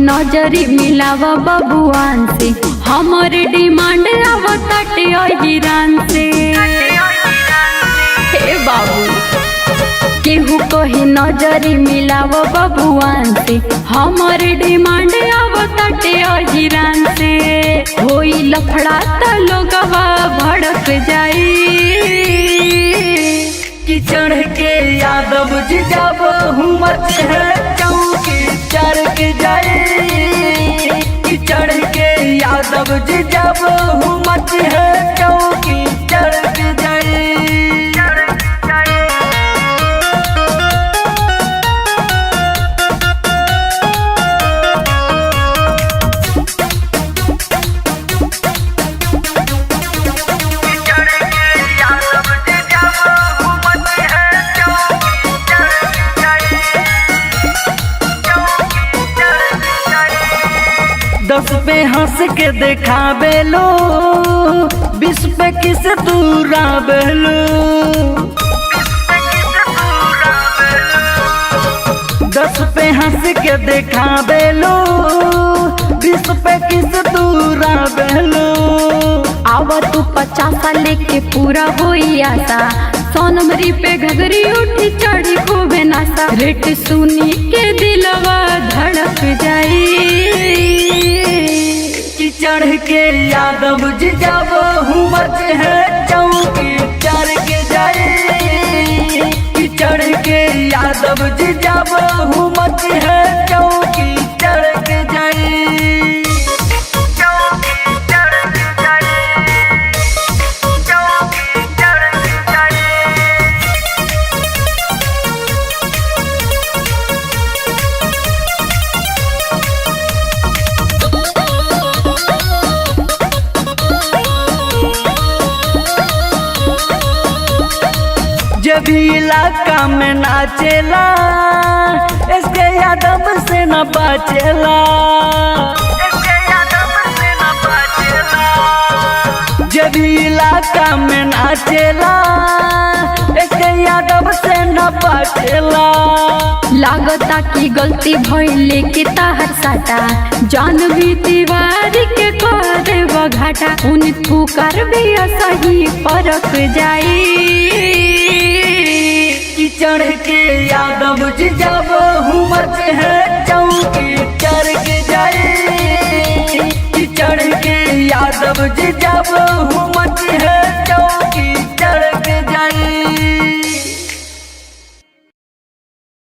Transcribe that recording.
नजरी मिलावा बबुआन से, हमर डिमांड आवताटे ईरान से। हे बाबू केहू कहे नजरी मिलावा बबुआन से, हमर डिमांड आवताटे ईरान से। होई लफड़ा त लोगवा भड़क जाई कि चढ़ के यादव जी जब हुमत है चौकी चढ़ जाए। कि चढ़ के यादव जी जब हुमत है चौकी चढ़ जाए। दस पे हंस के दिखावे लो, 20 पे किस दूरा बेलो। 10 पे हंस के दिखावे लो, 20 पे किस दूरा बेलो। आवा तू 50 लेके पूरा होई आशा, सोनमरी पे घगरी उठी चढ़ी खूबे नासा। रेट सुनी के दिलवा धड़क जाई कि चढ़ के यादव जी जब हुमत है चौकी चढ़ जाए। कि चढ़ के यादव जी जब हुमत है चौकी चढ़ जाए। जब भी इलाका में नाचेला, इसके यादव से न बचेला। जब भी इलाका में नाचेला, इसके यादव से न बचेला। लागता की गलती भइले के ताहर साटा, जान भी दीवारी के करे बघाटा। उन पुकार भी सही परख जाई कि चढ़ के यादव जी जब हुमत है चौकी चढ़ जाए।